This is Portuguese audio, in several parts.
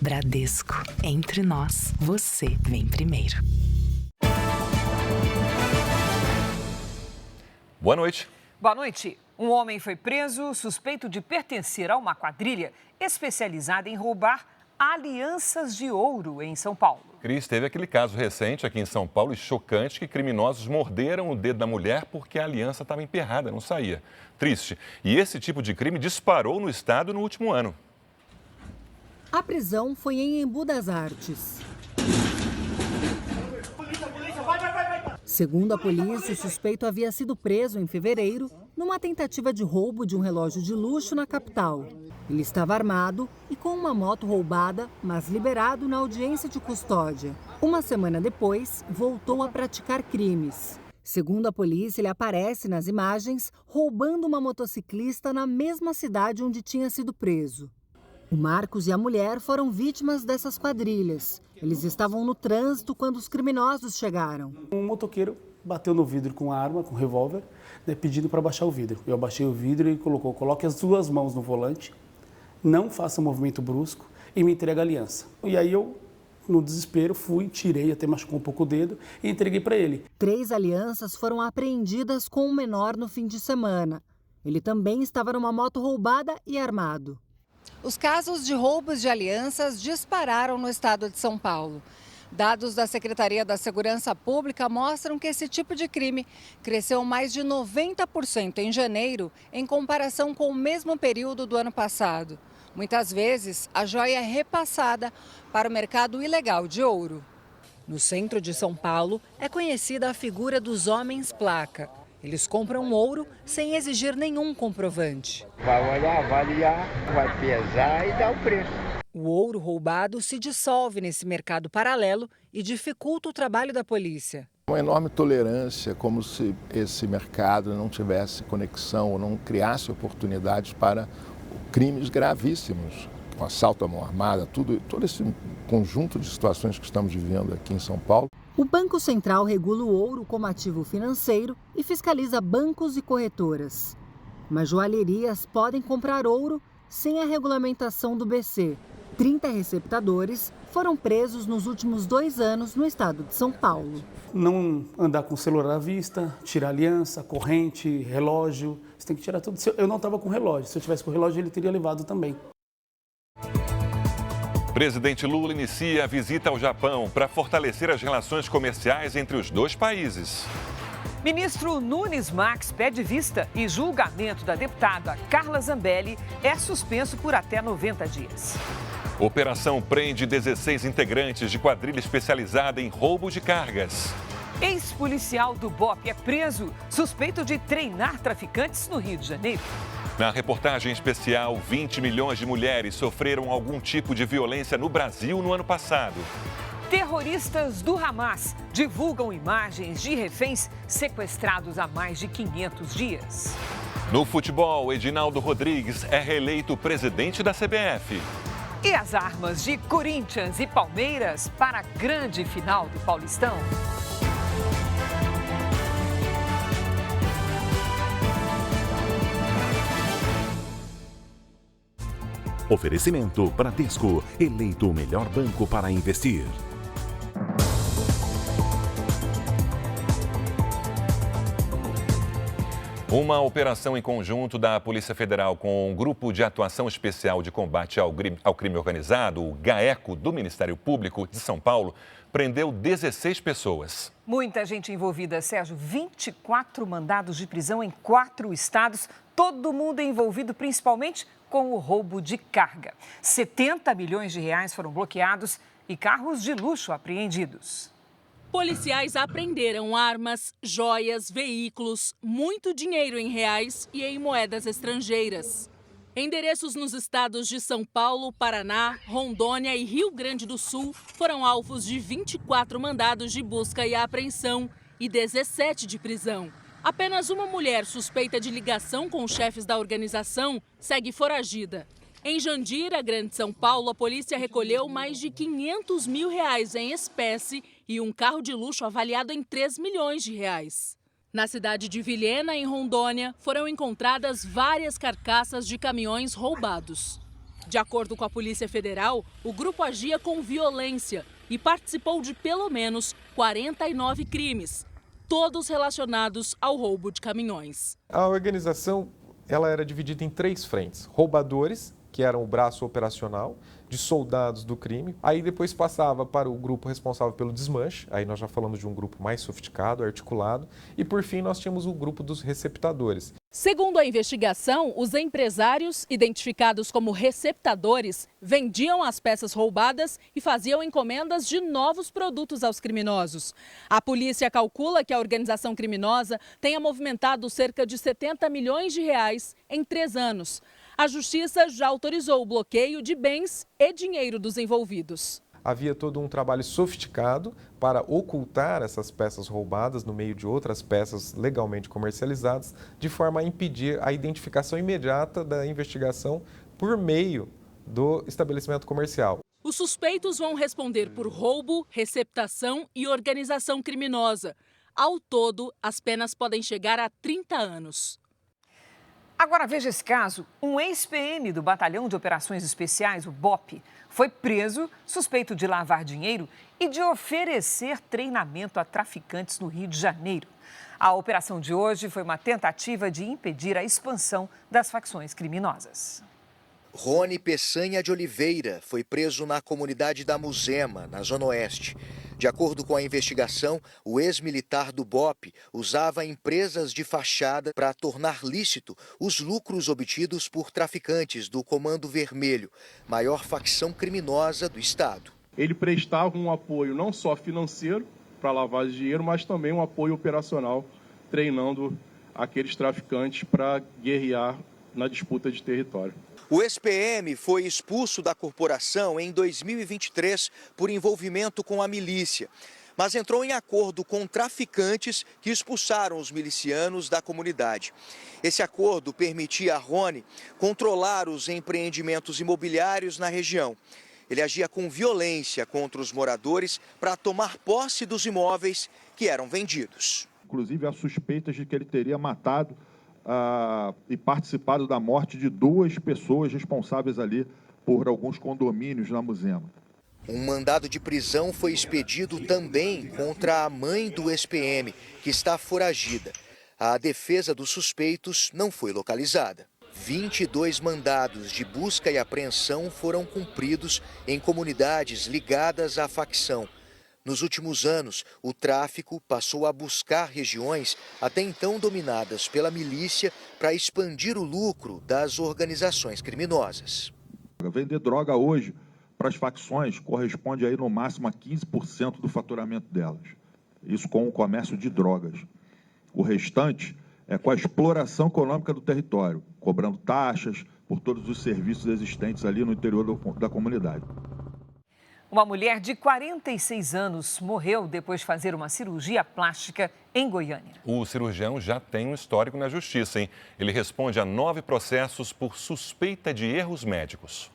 Bradesco. Entre nós, você vem primeiro. Boa noite. Boa noite. Um homem foi preso suspeito de pertencer a uma quadrilha especializada em roubar alianças de ouro em São Paulo. Cris, teve aquele caso recente aqui em São Paulo e chocante que criminosos morderam o dedo da mulher porque a aliança estava emperrada, não saía. Triste. E esse tipo de crime disparou no estado no último ano. A prisão foi em Embu das Artes. Segundo a polícia, o suspeito havia sido preso em fevereiro numa tentativa de roubo de um relógio de luxo na capital. Ele estava armado e com uma moto roubada, mas liberado na audiência de custódia. Uma semana depois, voltou a praticar crimes. Segundo a polícia, ele aparece nas imagens roubando uma motociclista na mesma cidade onde tinha sido preso. O Marcos e a mulher foram vítimas dessas quadrilhas. Eles estavam no trânsito quando os criminosos chegaram. Um motoqueiro bateu no vidro com arma, com revólver, pedindo para baixar o vidro. Eu abaixei o vidro e ele colocou: coloque as duas mãos no volante, não faça movimento brusco e me entregue a aliança. E aí eu, no desespero, fui, tirei, até machucou um pouco o dedo e entreguei para ele. 3 alianças foram apreendidas com o menor no fim de semana. Ele também estava numa moto roubada e armado. Os casos de roubos de alianças dispararam no estado de São Paulo. Dados da Secretaria da Segurança Pública mostram que esse tipo de crime cresceu mais de 90% em janeiro, em comparação com o mesmo período do ano passado. Muitas vezes, a joia é repassada para o mercado ilegal de ouro. No centro de São Paulo, é conhecida a figura dos homens placa. Eles compram ouro sem exigir nenhum comprovante. Vai olhar, avaliar, vai pesar e dar o preço. O ouro roubado se dissolve nesse mercado paralelo e dificulta o trabalho da polícia. Uma enorme tolerância, como se esse mercado não tivesse conexão ou não criasse oportunidades para crimes gravíssimos. O assalto à mão armada, todo esse conjunto de situações que estamos vivendo aqui em São Paulo. O Banco Central regula o ouro como ativo financeiro e fiscaliza bancos e corretoras. Mas joalherias podem comprar ouro sem a regulamentação do BC. 30 receptadores foram presos nos últimos 2 anos no estado de São Paulo. Não andar com o celular à vista, tirar aliança, corrente, relógio, você tem que tirar tudo. Eu não estava com relógio, se eu tivesse com relógio ele teria levado também. Presidente Lula inicia a visita ao Japão para fortalecer as relações comerciais entre os dois países. Ministro Nunes Marques pede vista e julgamento da deputada Carla Zambelli é suspenso por até 90 dias. Operação prende 16 integrantes de quadrilha especializada em roubo de cargas. Ex-policial do BOPE é preso, suspeito de treinar traficantes no Rio de Janeiro. Na reportagem especial, 20 milhões de mulheres sofreram algum tipo de violência no Brasil no ano passado. Terroristas do Hamas divulgam imagens de reféns sequestrados há mais de 500 dias. No futebol, Edinaldo Rodrigues é reeleito presidente da CBF. E as armas de Corinthians e Palmeiras para a grande final do Paulistão. Oferecimento Bradesco, eleito o melhor banco para investir. Uma operação em conjunto da Polícia Federal com um Grupo de Atuação Especial de Combate ao Crime Organizado, o GAECO, do Ministério Público de São Paulo, prendeu 16 pessoas. Muita gente envolvida, Sérgio. 24 mandados de prisão em 4 estados. Todo mundo envolvido, principalmente com o roubo de carga. 70 milhões de reais foram bloqueados e carros de luxo apreendidos. Policiais apreenderam armas, joias, veículos, muito dinheiro em reais e em moedas estrangeiras. Endereços nos estados de São Paulo, Paraná, Rondônia e Rio Grande do Sul foram alvos de 24 mandados de busca e apreensão e 17 de prisão. Apenas uma mulher suspeita de ligação com os chefes da organização segue foragida. Em Jandira, Grande São Paulo, a polícia recolheu mais de 500 mil reais em espécie e um carro de luxo avaliado em 3 milhões de reais. Na cidade de Vilhena, em Rondônia, foram encontradas várias carcaças de caminhões roubados. De acordo com a Polícia Federal, o grupo agia com violência e participou de pelo menos 49 crimes, todos relacionados ao roubo de caminhões. A organização ela era dividida em 3 frentes: roubadores, que eram o braço operacional, de soldados do crime. Aí depois passava para o grupo responsável pelo desmanche, aí nós já falamos de um grupo mais sofisticado, articulado. E por fim nós tínhamos o grupo dos receptadores. Segundo a investigação, os empresários, identificados como receptadores, vendiam as peças roubadas e faziam encomendas de novos produtos aos criminosos. A polícia calcula que a organização criminosa tenha movimentado cerca de 70 milhões de reais em 3 anos. A Justiça já autorizou o bloqueio de bens e dinheiro dos envolvidos. Havia todo um trabalho sofisticado para ocultar essas peças roubadas no meio de outras peças legalmente comercializadas, de forma a impedir a identificação imediata da investigação por meio do estabelecimento comercial. Os suspeitos vão responder por roubo, receptação e organização criminosa. Ao todo, as penas podem chegar a 30 anos. Agora veja esse caso. Um ex-PM do Batalhão de Operações Especiais, o BOP, foi preso suspeito de lavar dinheiro e de oferecer treinamento a traficantes no Rio de Janeiro. A operação de hoje foi uma tentativa de impedir a expansão das facções criminosas. Rony Peçanha de Oliveira foi preso na comunidade da Muzema, na Zona Oeste. De acordo com a investigação, o ex-militar do BOP usava empresas de fachada para tornar lícito os lucros obtidos por traficantes do Comando Vermelho, maior facção criminosa do estado. Ele prestava um apoio não só financeiro para lavar dinheiro, mas também um apoio operacional, treinando aqueles traficantes para guerrear na disputa de território. O ex-PM foi expulso da corporação em 2023 por envolvimento com a milícia, mas entrou em acordo com traficantes que expulsaram os milicianos da comunidade. Esse acordo permitia a Rony controlar os empreendimentos imobiliários na região. Ele agia com violência contra os moradores para tomar posse dos imóveis que eram vendidos. Inclusive, há suspeitas de que ele teria matado e participado da morte de 2 pessoas responsáveis ali por alguns condomínios na Muzema. Um mandado de prisão foi expedido também contra a mãe do ex-PM, que está foragida. A defesa dos suspeitos não foi localizada. 22 mandados de busca e apreensão foram cumpridos em comunidades ligadas à facção. Nos últimos anos, o tráfico passou a buscar regiões até então dominadas pela milícia para expandir o lucro das organizações criminosas. Vender droga hoje para as facções corresponde aí no máximo a 15% do faturamento delas. Isso com o comércio de drogas. O restante é com a exploração econômica do território, cobrando taxas por todos os serviços existentes ali no interior da comunidade. Uma mulher de 46 anos morreu depois de fazer uma cirurgia plástica em Goiânia. O cirurgião já tem um histórico na justiça, hein? Ele responde a 9 processos por suspeita de erros médicos.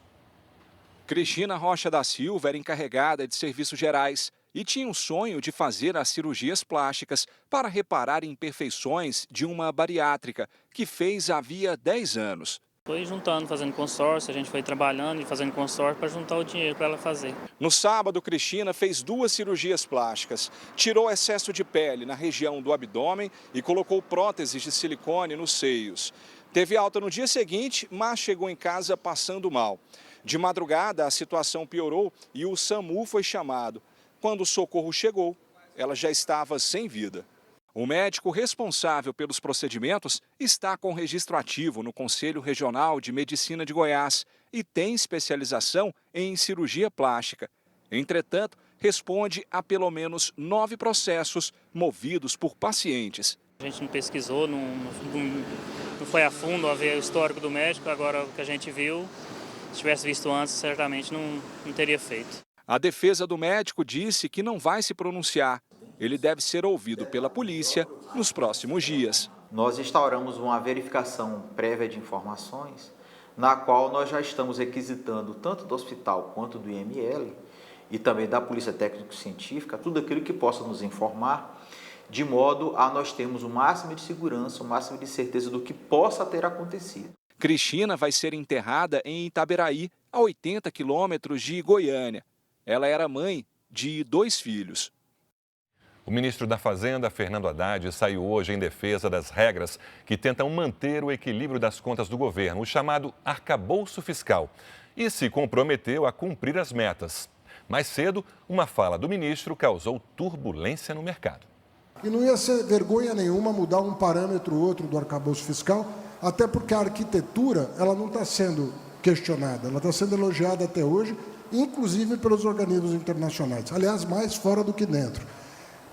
Cristina Rocha da Silva era encarregada de serviços gerais e tinha um sonho de fazer as cirurgias plásticas para reparar imperfeições de uma bariátrica que fez havia 10 anos. Foi juntando, fazendo consórcio, a gente foi trabalhando e fazendo consórcio para juntar o dinheiro para ela fazer. No sábado, Cristina fez 2 cirurgias plásticas. Tirou excesso de pele na região do abdômen e colocou próteses de silicone nos seios. Teve alta no dia seguinte, mas chegou em casa passando mal. De madrugada, a situação piorou e o SAMU foi chamado. Quando o socorro chegou, ela já estava sem vida. O médico responsável pelos procedimentos está com registro ativo no Conselho Regional de Medicina de Goiás e tem especialização em cirurgia plástica. Entretanto, responde a pelo menos 9 processos movidos por pacientes. A gente não pesquisou, não foi a fundo a ver o histórico do médico, agora o que a gente viu, se tivesse visto antes, certamente não teria feito. A defesa do médico disse que não vai se pronunciar. Ele deve ser ouvido pela polícia nos próximos dias. Nós instauramos uma verificação prévia de informações, na qual nós já estamos requisitando tanto do hospital quanto do IML e também da Polícia Técnico-Científica, tudo aquilo que possa nos informar, de modo a nós termos o máximo de segurança, o máximo de certeza do que possa ter acontecido. Cristina vai ser enterrada em Itaberaí, a 80 quilômetros de Goiânia. Ela era mãe de 2 filhos. O ministro da Fazenda, Fernando Haddad, saiu hoje em defesa das regras que tentam manter o equilíbrio das contas do governo, o chamado arcabouço fiscal, e se comprometeu a cumprir as metas. Mais cedo, uma fala do ministro causou turbulência no mercado. E não ia ser vergonha nenhuma mudar um parâmetro ou outro do arcabouço fiscal, até porque a arquitetura ela não está sendo questionada, ela está sendo elogiada até hoje, inclusive pelos organismos internacionais. Aliás, mais fora do que dentro.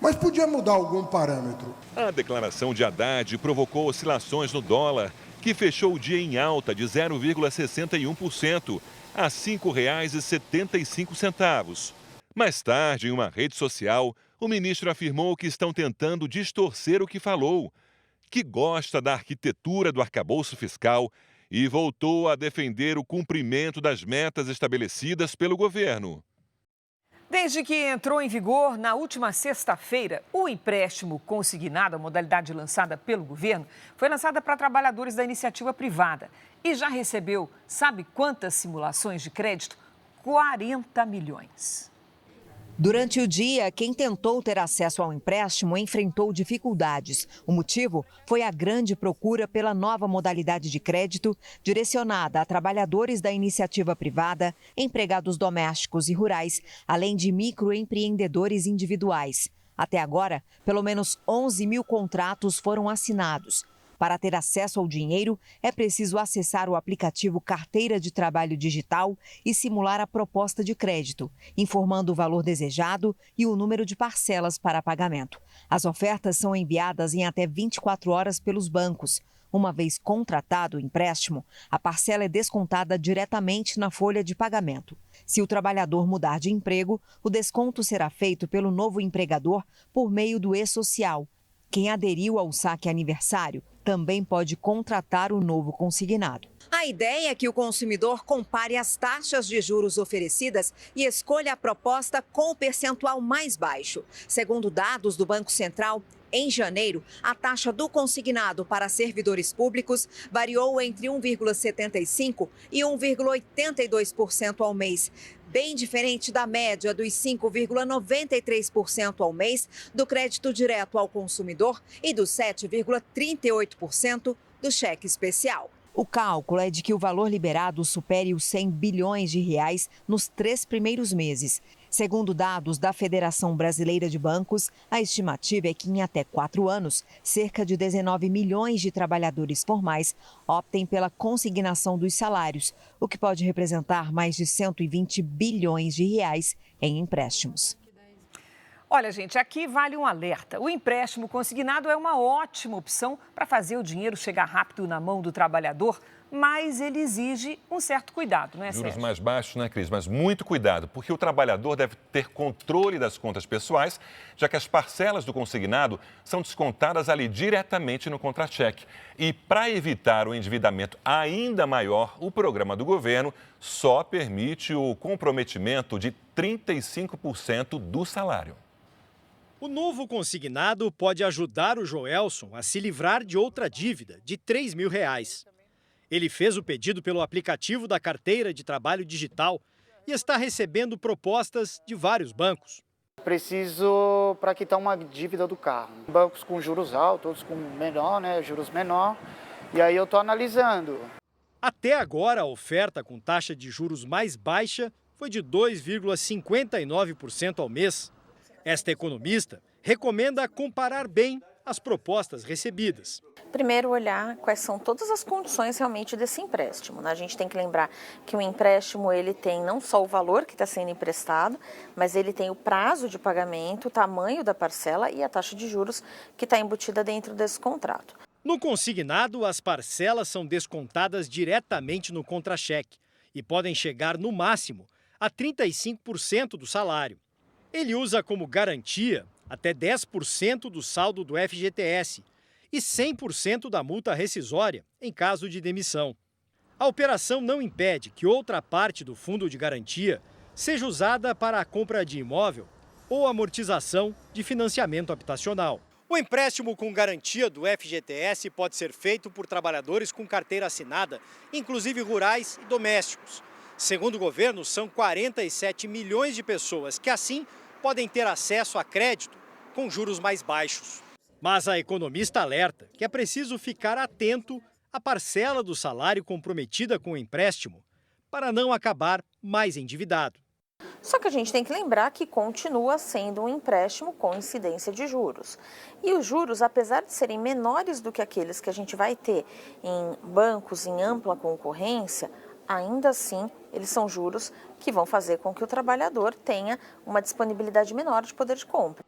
Mas podia mudar algum parâmetro. A declaração de Haddad provocou oscilações no dólar, que fechou o dia em alta de 0,61%, a R$ 5,75. Mais tarde, em uma rede social, o ministro afirmou que estão tentando distorcer o que falou, que gosta da arquitetura do arcabouço fiscal e voltou a defender o cumprimento das metas estabelecidas pelo governo. Desde que entrou em vigor na última sexta-feira, o empréstimo consignado, a modalidade lançada pelo governo, foi lançada para trabalhadores da iniciativa privada e já recebeu, sabe quantas simulações de crédito? 40 milhões. Durante o dia, quem tentou ter acesso ao empréstimo enfrentou dificuldades. O motivo foi a grande procura pela nova modalidade de crédito direcionada a trabalhadores da iniciativa privada, empregados domésticos e rurais, além de microempreendedores individuais. Até agora, pelo menos 11 mil contratos foram assinados. Para ter acesso ao dinheiro, é preciso acessar o aplicativo Carteira de Trabalho Digital e simular a proposta de crédito, informando o valor desejado e o número de parcelas para pagamento. As ofertas são enviadas em até 24 horas pelos bancos. Uma vez contratado o empréstimo, a parcela é descontada diretamente na folha de pagamento. Se o trabalhador mudar de emprego, o desconto será feito pelo novo empregador por meio do e-social. Quem aderiu ao saque aniversário também pode contratar o novo consignado. A ideia é que o consumidor compare as taxas de juros oferecidas e escolha a proposta com o percentual mais baixo. Segundo dados do Banco Central, em janeiro, a taxa do consignado para servidores públicos variou entre 1,75% e 1,82% ao mês, bem diferente da média dos 5,93% ao mês do crédito direto ao consumidor e dos 7,38% do cheque especial. O cálculo é de que o valor liberado supere os 100 bilhões de reais nos 3 primeiros meses. Segundo dados da Federação Brasileira de Bancos, a estimativa é que em até 4 anos, cerca de 19 milhões de trabalhadores formais optem pela consignação dos salários, o que pode representar mais de 120 bilhões de reais em empréstimos. Olha, gente, aqui vale um alerta. O empréstimo consignado é uma ótima opção para fazer o dinheiro chegar rápido na mão do trabalhador, mas ele exige um certo cuidado, não é, Sérgio? Juros mais baixos, né, Cris? Mas muito cuidado, porque o trabalhador deve ter controle das contas pessoais, já que as parcelas do consignado são descontadas ali diretamente no contra-cheque. E para evitar o endividamento ainda maior, o programa do governo só permite o comprometimento de 35% do salário. O novo consignado pode ajudar o Joelson a se livrar de outra dívida de R$ 3 mil. Ele fez o pedido pelo aplicativo da Carteira de Trabalho Digital e está recebendo propostas de vários bancos. Preciso para quitar uma dívida do carro. Bancos com juros altos, outros com menor, juros menor. E aí eu estou analisando. Até agora, a oferta com taxa de juros mais baixa foi de 2,59% ao mês. Esta economista recomenda comparar bem as propostas recebidas. Primeiro, olhar quais são todas as condições realmente desse empréstimo. A gente tem que lembrar que o empréstimo ele tem não só o valor que está sendo emprestado, mas ele tem o prazo de pagamento, o tamanho da parcela e a taxa de juros que está embutida dentro desse contrato. No consignado, as parcelas são descontadas diretamente no contra-cheque e podem chegar, no máximo, a 35% do salário. Ele usa como garantia até 10% do saldo do FGTS e 100% da multa rescisória em caso de demissão. A operação não impede que outra parte do fundo de garantia seja usada para a compra de imóvel ou amortização de financiamento habitacional. O empréstimo com garantia do FGTS pode ser feito por trabalhadores com carteira assinada, inclusive rurais e domésticos. Segundo o governo, são 47 milhões de pessoas que, assim, podem ter acesso a crédito com juros mais baixos. Mas a economista alerta que é preciso ficar atento à parcela do salário comprometida com o empréstimo para não acabar mais endividado. Só que a gente tem que lembrar que continua sendo um empréstimo com incidência de juros. E os juros, apesar de serem menores do que aqueles que a gente vai ter em bancos em ampla concorrência, ainda assim eles são juros que vão fazer com que o trabalhador tenha uma disponibilidade menor de poder de compra.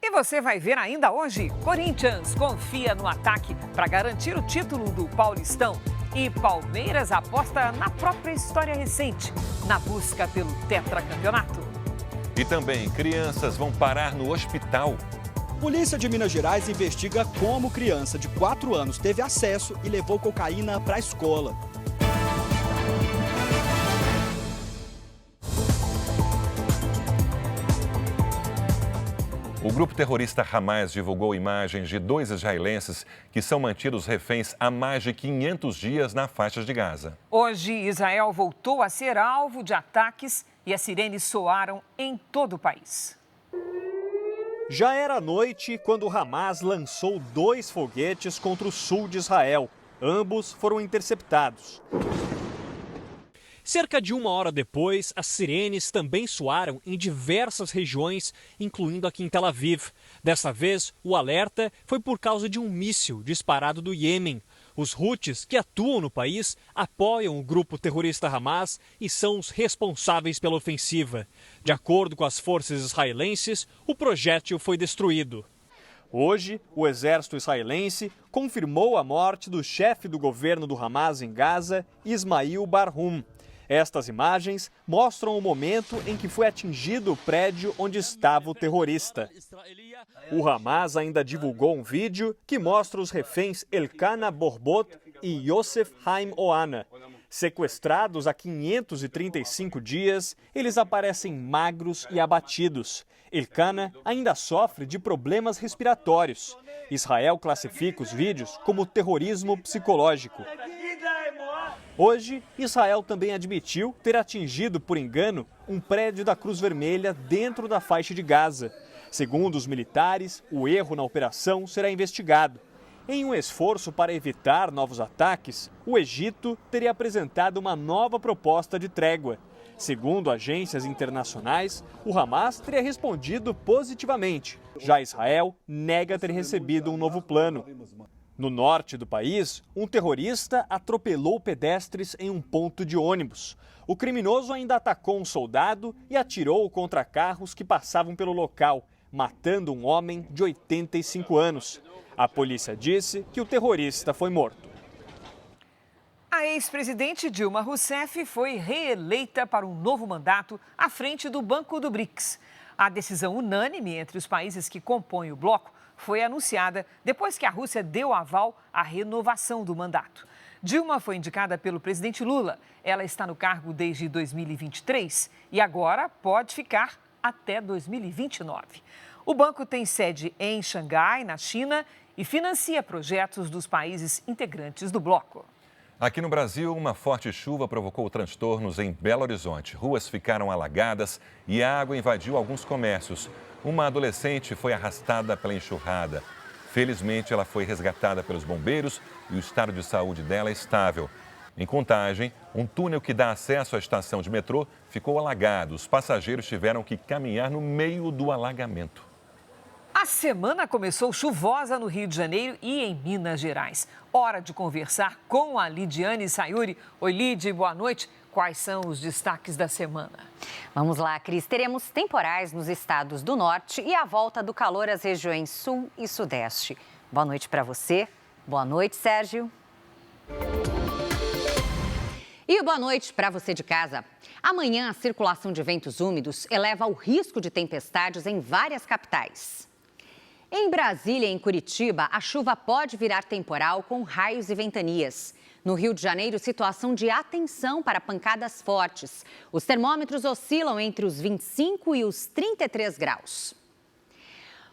E você vai ver ainda hoje, Corinthians confia no ataque para garantir o título do Paulistão. E Palmeiras aposta na própria história recente, na busca pelo tetracampeonato. E também, crianças vão parar no hospital. Polícia de Minas Gerais investiga como criança de 4 anos teve acesso e levou cocaína para a escola. O grupo terrorista Hamas divulgou imagens de 2 israelenses que são mantidos reféns há mais de 500 dias na faixa de Gaza. Hoje, Israel voltou a ser alvo de ataques e as sirenes soaram em todo o país. Já era noite quando o Hamas lançou 2 foguetes contra o sul de Israel. Ambos foram interceptados. Cerca de 1 hora depois, as sirenes também soaram em diversas regiões, incluindo aqui em Tel Aviv. Dessa vez, o alerta foi por causa de um míssil disparado do Iêmen. Os Houthis, que atuam no país, apoiam o grupo terrorista Hamas e são os responsáveis pela ofensiva. De acordo com as forças israelenses, o projétil foi destruído. Hoje, o exército israelense confirmou a morte do chefe do governo do Hamas em Gaza, Ismail Barhum. Estas imagens mostram o momento em que foi atingido o prédio onde estava o terrorista. O Hamas ainda divulgou um vídeo que mostra os reféns Elkana Borbot e Yosef Haim Oana. Sequestrados há 535 dias, eles aparecem magros e abatidos. Elkana ainda sofre de problemas respiratórios. Israel classifica os vídeos como terrorismo psicológico. Hoje, Israel também admitiu ter atingido, por engano, um prédio da Cruz Vermelha dentro da faixa de Gaza. Segundo os militares, o erro na operação será investigado. Em um esforço para evitar novos ataques, o Egito teria apresentado uma nova proposta de trégua. Segundo agências internacionais, o Hamas teria respondido positivamente. Já Israel nega ter recebido um novo plano. No norte do país, um terrorista atropelou pedestres em um ponto de ônibus. O criminoso ainda atacou um soldado e atirou contra carros que passavam pelo local, matando um homem de 85 anos. A polícia disse que o terrorista foi morto. A ex-presidente Dilma Rousseff foi reeleita para um novo mandato à frente do Banco do BRICS. A decisão unânime entre os países que compõem o bloco foi anunciada depois que a Rússia deu aval à renovação do mandato. Dilma foi indicada pelo presidente Lula. Ela está no cargo desde 2023 e agora pode ficar até 2029. O banco tem sede em Xangai, na China, e financia projetos dos países integrantes do bloco. Aqui no Brasil, uma forte chuva provocou transtornos em Belo Horizonte. Ruas ficaram alagadas e a água invadiu alguns comércios. Uma adolescente foi arrastada pela enxurrada. Felizmente, ela foi resgatada pelos bombeiros e o estado de saúde dela é estável. Em Contagem, um túnel que dá acesso à estação de metrô ficou alagado. Os passageiros tiveram que caminhar no meio do alagamento. A semana começou chuvosa no Rio de Janeiro e em Minas Gerais. Hora de conversar com a Lidiane Sayuri. Oi, Lid, boa noite. Quais são os destaques da semana? Vamos lá, Cris. Teremos temporais nos estados do norte e a volta do calor às regiões sul e sudeste. Boa noite para você. Boa noite, Sérgio. E boa noite para você de casa. Amanhã, a circulação de ventos úmidos eleva o risco de tempestades em várias capitais. Em Brasília e em Curitiba, a chuva pode virar temporal com raios e ventanias. No Rio de Janeiro, situação de atenção para pancadas fortes. Os termômetros oscilam entre os 25 e os 33 graus.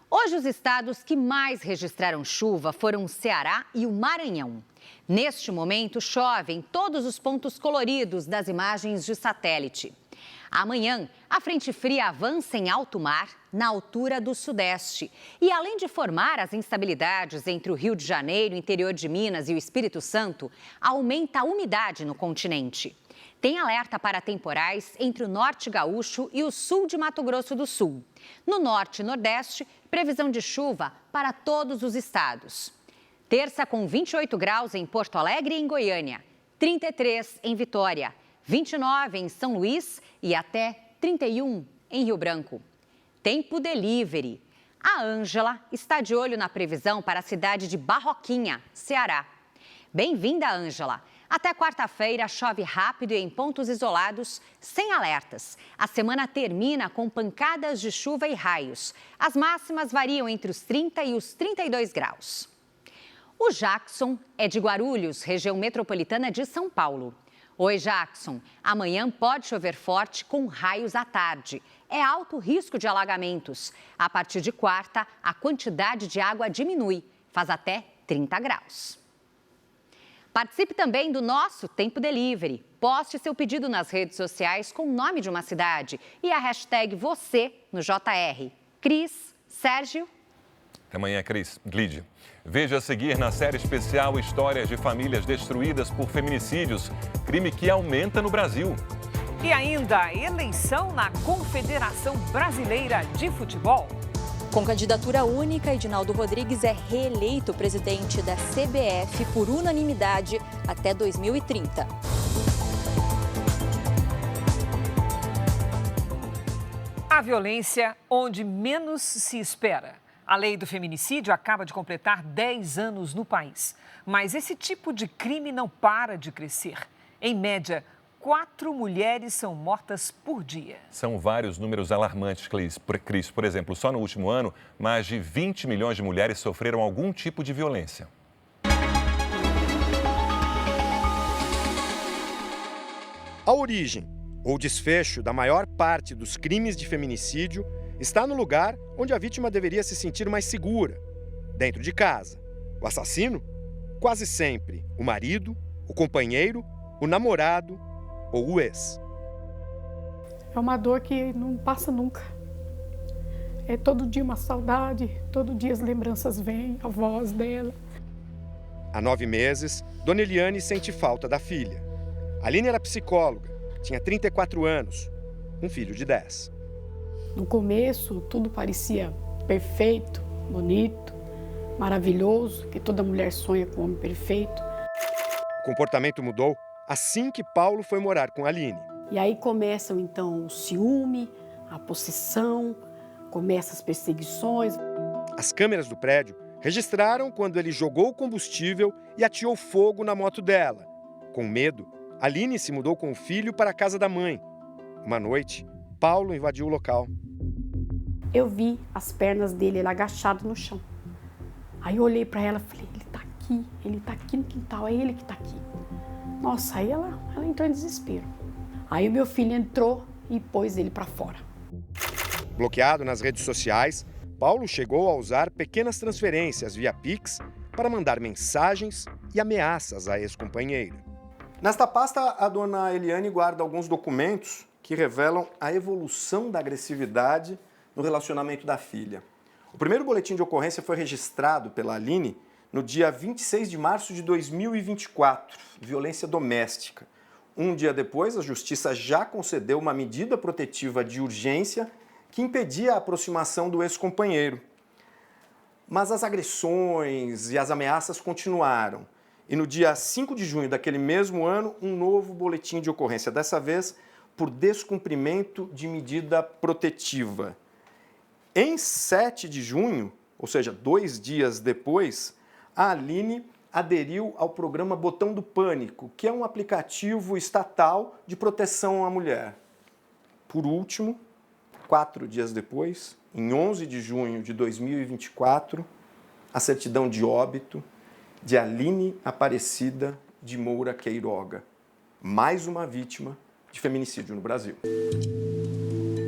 Hoje, os estados que mais registraram chuva foram o Ceará e o Maranhão. Neste momento, chove em todos os pontos coloridos das imagens de satélite. Amanhã, a frente fria avança em alto mar, na altura do Sudeste. E além de formar as instabilidades entre o Rio de Janeiro, interior de Minas e o Espírito Santo, aumenta a umidade no continente. Tem alerta para temporais entre o norte gaúcho e o sul de Mato Grosso do Sul. No norte e nordeste, previsão de chuva para todos os estados. Terça com 28 graus em Porto Alegre e em Goiânia, 33 em Vitória, 29 em São Luís e até 31 em Rio Branco. Tempo delivery. A Ângela está de olho na previsão para a cidade de Barroquinha, Ceará. Bem-vinda, Ângela. Até quarta-feira, chove rápido e em pontos isolados, sem alertas. A semana termina com pancadas de chuva e raios. As máximas variam entre os 30 e os 32 graus. O Jackson é de Guarulhos, região metropolitana de São Paulo. Oi, Jackson. Amanhã pode chover forte com raios à tarde. É alto risco de alagamentos. A partir de quarta, a quantidade de água diminui. Faz até 30 graus. Participe também do nosso Tempo Delivery. Poste seu pedido nas redes sociais com o nome de uma cidade e a hashtag você no JR. Cris, Sérgio. Até amanhã, Cris. Glide. Veja a seguir na série especial Histórias de Famílias Destruídas por Feminicídios, crime que aumenta no Brasil. E ainda, eleição na Confederação Brasileira de Futebol. Com candidatura única, Edinaldo Rodrigues é reeleito presidente da CBF por unanimidade até 2030. A violência onde menos se espera. A lei do feminicídio acaba de completar 10 anos no país. Mas esse tipo de crime não para de crescer. Em média, 4 mulheres são mortas por dia. São vários números alarmantes, Cris. Por exemplo, só no último ano, mais de 20 milhões de mulheres sofreram algum tipo de violência. A origem ou desfecho da maior parte dos crimes de feminicídio está no lugar onde a vítima deveria se sentir mais segura, dentro de casa. O assassino? Quase sempre o marido, o companheiro, o namorado ou o ex. É uma dor que não passa nunca. É todo dia uma saudade, todo dia as lembranças vêm, a voz dela. Há 9 meses, Dona Eliane sente falta da filha. Aline era psicóloga, tinha 34 anos, um filho de 10. No começo, tudo parecia perfeito, bonito, maravilhoso, que toda mulher sonha com um homem perfeito. O comportamento mudou assim que Paulo foi morar com Aline. E aí começam, então, o ciúme, a possessão, começam as perseguições. As câmeras do prédio registraram quando ele jogou combustível e ateou fogo na moto dela. Com medo, Aline se mudou com o filho para a casa da mãe. Uma noite, Paulo invadiu o local. Eu vi as pernas dele, ele agachado no chão. Aí eu olhei para ela e falei, ele tá aqui no quintal, é ele que tá aqui. Nossa, aí ela entrou em desespero. Aí o meu filho entrou e pôs ele para fora. Bloqueado nas redes sociais, Paulo chegou a usar pequenas transferências via Pix para mandar mensagens e ameaças à ex-companheira. Nesta pasta, a dona Eliane guarda alguns documentos que revelam a evolução da agressividade no relacionamento da filha. O primeiro boletim de ocorrência foi registrado pela Aline no dia 26 de março de 2024, violência doméstica. Um dia depois, a Justiça já concedeu uma medida protetiva de urgência que impedia a aproximação do ex-companheiro. Mas as agressões e as ameaças continuaram. E no dia 5 de junho daquele mesmo ano, um novo boletim de ocorrência, dessa vez por descumprimento de medida protetiva. Em 7 de junho, ou seja, 2 dias depois, a Aline aderiu ao programa Botão do Pânico, que é um aplicativo estatal de proteção à mulher. Por último, 4 dias depois, em 11 de junho de 2024, a certidão de óbito de Aline Aparecida de Moura Queiroga, mais uma vítima de feminicídio no Brasil.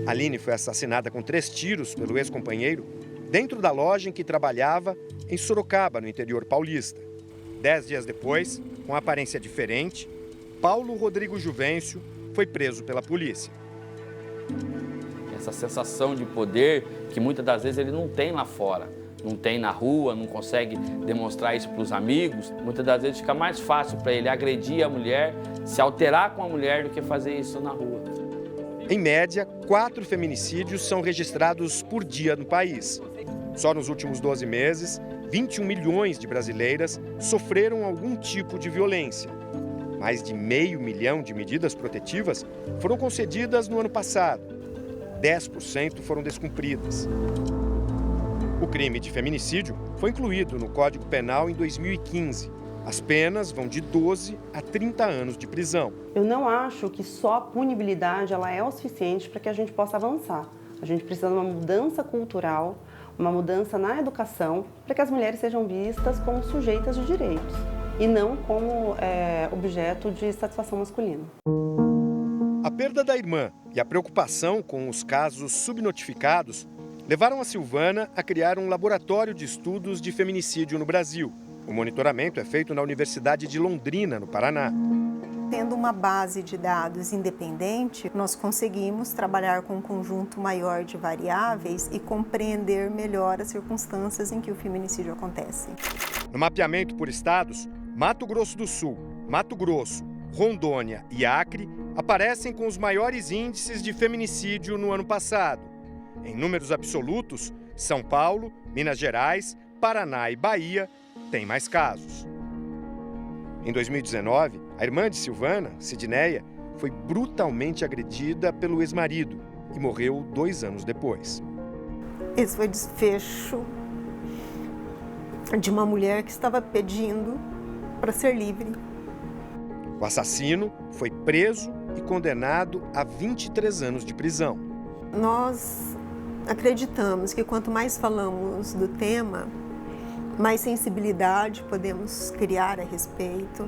Aline foi assassinada com 3 tiros pelo ex-companheiro dentro da loja em que trabalhava em Sorocaba, no interior paulista. 10 dias depois, com aparência diferente, Paulo Rodrigo Juvencio foi preso pela polícia. Essa sensação de poder que muitas das vezes ele não tem lá fora, não tem na rua, não consegue demonstrar isso para os amigos. Muitas das vezes fica mais fácil para ele agredir a mulher, se alterar com a mulher do que fazer isso na rua. Em média, 4 feminicídios são registrados por dia no país. Só nos últimos 12 meses, 21 milhões de brasileiras sofreram algum tipo de violência. Mais de 500 mil de medidas protetivas foram concedidas no ano passado. 10% foram descumpridas. O crime de feminicídio foi incluído no Código Penal em 2015. As penas vão de 12 a 30 anos de prisão. Eu não acho que só a punibilidade ela é o suficiente para que a gente possa avançar. A gente precisa de uma mudança cultural, uma mudança na educação, para que as mulheres sejam vistas como sujeitas de direitos e não como objeto de satisfação masculina. A perda da irmã e a preocupação com os casos subnotificados levaram a Silvana a criar um laboratório de estudos de feminicídio no Brasil. O monitoramento é feito na Universidade de Londrina, no Paraná. Tendo uma base de dados independente, nós conseguimos trabalhar com um conjunto maior de variáveis e compreender melhor as circunstâncias em que o feminicídio acontece. No mapeamento por estados, Mato Grosso do Sul, Mato Grosso, Rondônia e Acre aparecem com os maiores índices de feminicídio no ano passado. Em números absolutos, São Paulo, Minas Gerais, Paraná e Bahia têm mais casos. Em 2019, a irmã de Silvana, Sidneia, foi brutalmente agredida pelo ex-marido e morreu 2 anos depois. Esse foi o desfecho de uma mulher que estava pedindo para ser livre. O assassino foi preso e condenado a 23 anos de prisão. Nós acreditamos que quanto mais falamos do tema, mais sensibilidade podemos criar a respeito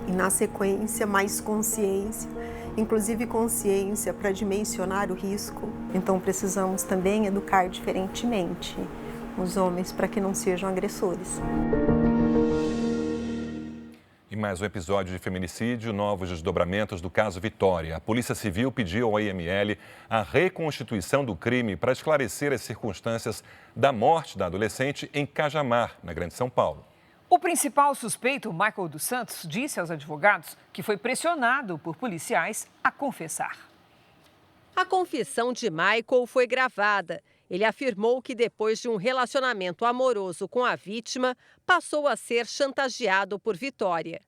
e, na sequência, mais consciência, inclusive consciência para dimensionar o risco. Então, precisamos também educar diferentemente os homens para que não sejam agressores. E mais um episódio de feminicídio, novos desdobramentos do caso Vitória. A Polícia Civil pediu ao IML a reconstituição do crime para esclarecer as circunstâncias da morte da adolescente em Cajamar, na Grande São Paulo. O principal suspeito, Michael dos Santos, disse aos advogados que foi pressionado por policiais a confessar. A confissão de Michael foi gravada. Ele afirmou que depois de um relacionamento amoroso com a vítima, passou a ser chantageado por Vitória.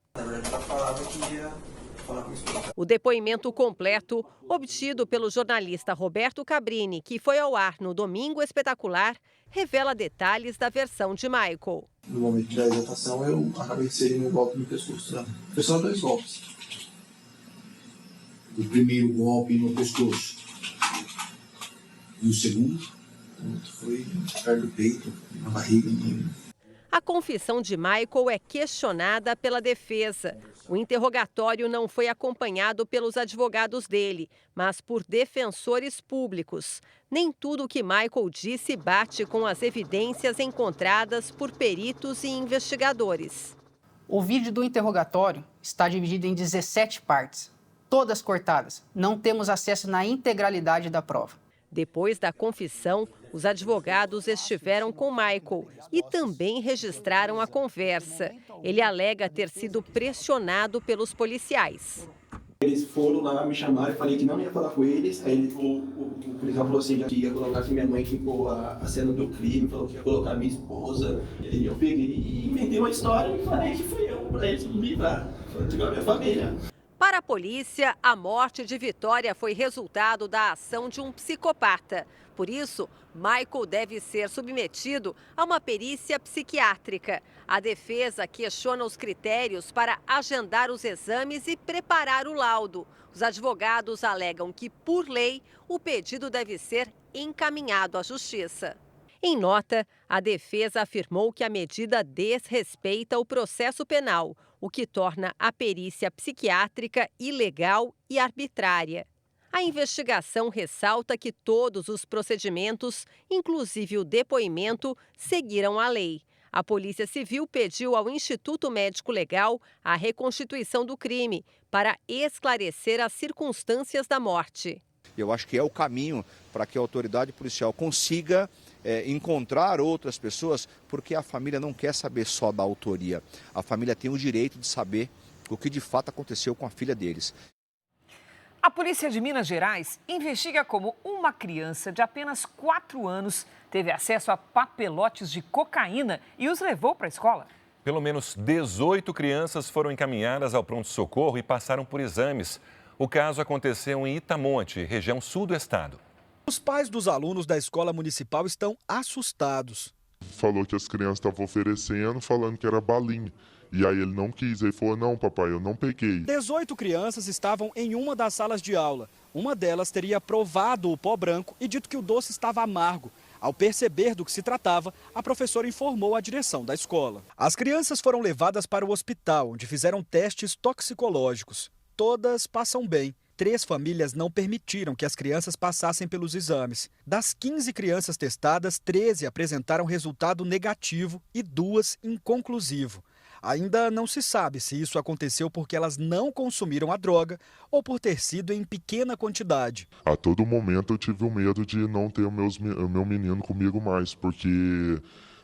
O depoimento completo, obtido pelo jornalista Roberto Cabrini, que foi ao ar no Domingo Espetacular, revela detalhes da versão de Michael. No momento da exaltação, eu acabei inserindo um golpe no pescoço. Foi só 2 golpes. O primeiro golpe no pescoço e o segundo foi perto do peito, na barriga. A confissão de Michael é questionada pela defesa. O interrogatório não foi acompanhado pelos advogados dele, mas por defensores públicos. Nem tudo o que Michael disse bate com as evidências encontradas por peritos e investigadores. O vídeo do interrogatório está dividido em 17 partes, todas cortadas. Não temos acesso na integralidade da prova. Depois da confissão, os advogados estiveram com Michael e também registraram a conversa. Ele alega ter sido pressionado pelos policiais. Eles foram lá, me chamaram, eu falei que não ia falar com eles. Aí o policial falou assim, que ia colocar que minha mãe ficou a cena do crime, falou que ia colocar minha esposa. E eu peguei e inventei uma história e falei que fui eu, para eles me livrar, para a minha família. Para a polícia, a morte de Vitória foi resultado da ação de um psicopata. Por isso, Michael deve ser submetido a uma perícia psiquiátrica. A defesa questiona os critérios para agendar os exames e preparar o laudo. Os advogados alegam que, por lei, o pedido deve ser encaminhado à Justiça. Em nota, a defesa afirmou que a medida desrespeita o processo penal, o que torna a perícia psiquiátrica ilegal e arbitrária. A investigação ressalta que todos os procedimentos, inclusive o depoimento, seguiram a lei. A Polícia Civil pediu ao Instituto Médico Legal a reconstituição do crime para esclarecer as circunstâncias da morte. Eu acho que é o caminho para que a autoridade policial consiga encontrar outras pessoas, porque a família não quer saber só da autoria. A família tem o direito de saber o que de fato aconteceu com a filha deles. A polícia de Minas Gerais investiga como uma criança de apenas 4 anos teve acesso a papelotes de cocaína e os levou para a escola. Pelo menos 18 crianças foram encaminhadas ao pronto-socorro e passaram por exames. O caso aconteceu em Itamonte, região sul do estado. Os pais dos alunos da escola municipal estão assustados. Falou que as crianças estavam oferecendo, falando que era balinha. E aí ele não quis, ele falou, não papai, eu não peguei. 18 crianças estavam em uma das salas de aula. Uma delas teria provado o pó branco e dito que o doce estava amargo. Ao perceber do que se tratava, a professora informou a direção da escola. As crianças foram levadas para o hospital, onde fizeram testes toxicológicos. Todas passam bem. 3 famílias não permitiram que as crianças passassem pelos exames. Das 15 crianças testadas, 13 apresentaram resultado negativo e 2 inconclusivo. Ainda não se sabe se isso aconteceu porque elas não consumiram a droga ou por ter sido em pequena quantidade. A todo momento eu tive o medo de não ter o meu menino comigo mais, porque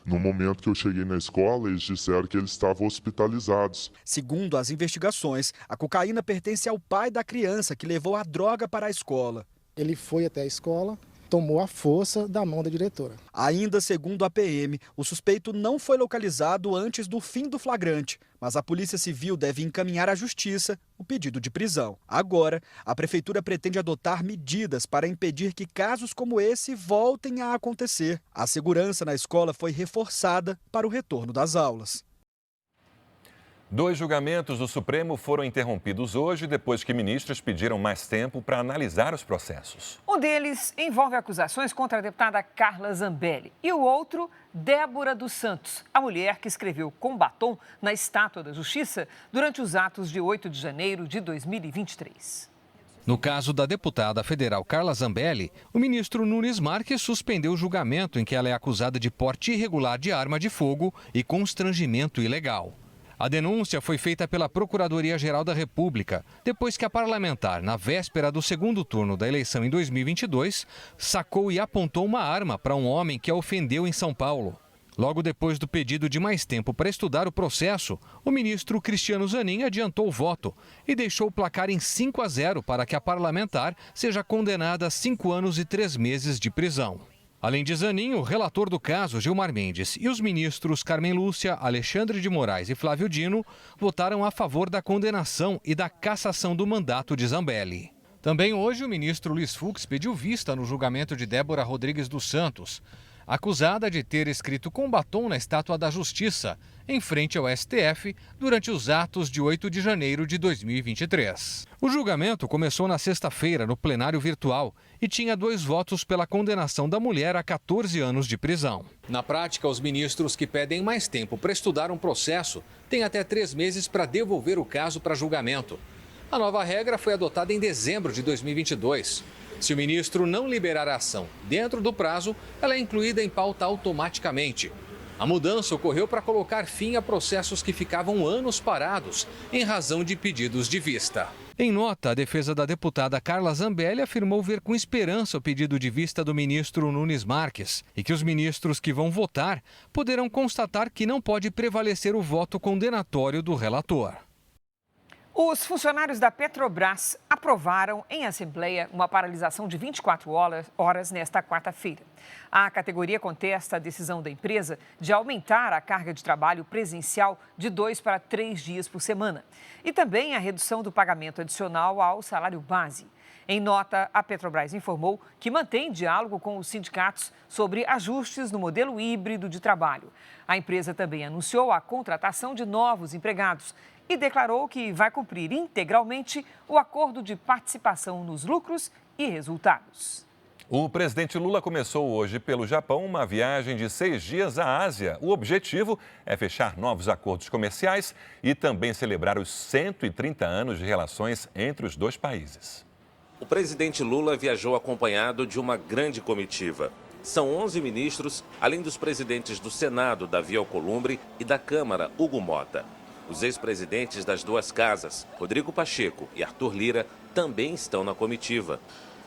no momento que eu cheguei na escola, eles disseram que eles estavam hospitalizados. Segundo as investigações, a cocaína pertence ao pai da criança que levou a droga para a escola. Ele foi até a escola, tomou a força da mão da diretora. Ainda segundo a PM, o suspeito não foi localizado antes do fim do flagrante, mas a Polícia Civil deve encaminhar à Justiça o pedido de prisão. Agora, a Prefeitura pretende adotar medidas para impedir que casos como esse voltem a acontecer. A segurança na escola foi reforçada para o retorno das aulas. 2 julgamentos do Supremo foram interrompidos hoje depois que ministros pediram mais tempo para analisar os processos. Um deles envolve acusações contra a deputada Carla Zambelli e o outro, Débora dos Santos, a mulher que escreveu com batom na Estátua da Justiça durante os atos de 8 de janeiro de 2023. No caso da deputada federal Carla Zambelli, o ministro Nunes Marques suspendeu o julgamento em que ela é acusada de porte irregular de arma de fogo e constrangimento ilegal. A denúncia foi feita pela Procuradoria-Geral da República, depois que a parlamentar, na véspera do segundo turno da eleição em 2022, sacou e apontou uma arma para um homem que a ofendeu em São Paulo. Logo depois do pedido de mais tempo para estudar o processo, o ministro Cristiano Zanin adiantou o voto e deixou o placar em 5-0 para que a parlamentar seja condenada a 5 anos e 3 meses de prisão. Além de Zanin, o relator do caso, Gilmar Mendes, e os ministros Carmen Lúcia, Alexandre de Moraes e Flávio Dino votaram a favor da condenação e da cassação do mandato de Zambelli. Também hoje, o ministro Luiz Fux pediu vista no julgamento de Débora Rodrigues dos Santos, acusada de ter escrito com batom na Estátua da Justiça, em frente ao STF, durante os atos de 8 de janeiro de 2023. O julgamento começou na sexta-feira, no plenário virtual, e tinha 2 votos pela condenação da mulher a 14 anos de prisão. Na prática, os ministros que pedem mais tempo para estudar um processo têm até 3 meses para devolver o caso para julgamento. A nova regra foi adotada em dezembro de 2022. Se o ministro não liberar a ação dentro do prazo, ela é incluída em pauta automaticamente. A mudança ocorreu para colocar fim a processos que ficavam anos parados em razão de pedidos de vista. Em nota, a defesa da deputada Carla Zambelli afirmou ver com esperança o pedido de vista do ministro Nunes Marques e que os ministros que vão votar poderão constatar que não pode prevalecer o voto condenatório do relator. Os funcionários da Petrobras aprovaram em assembleia uma paralisação de 24 horas nesta quarta-feira. A categoria contesta a decisão da empresa de aumentar a carga de trabalho presencial de 2 para 3 dias por semana e também a redução do pagamento adicional ao salário base. Em nota, a Petrobras informou que mantém diálogo com os sindicatos sobre ajustes no modelo híbrido de trabalho. A empresa também anunciou a contratação de novos empregados e declarou que vai cumprir integralmente o acordo de participação nos lucros e resultados. O presidente Lula começou hoje pelo Japão uma viagem de 6 dias à Ásia. O objetivo é fechar novos acordos comerciais e também celebrar os 130 anos de relações entre os 2 países. O presidente Lula viajou acompanhado de uma grande comitiva. São 11 ministros, além dos presidentes do Senado, Davi Alcolumbre, e da Câmara, Hugo Mota. Os ex-presidentes das duas casas, Rodrigo Pacheco e Arthur Lira, também estão na comitiva.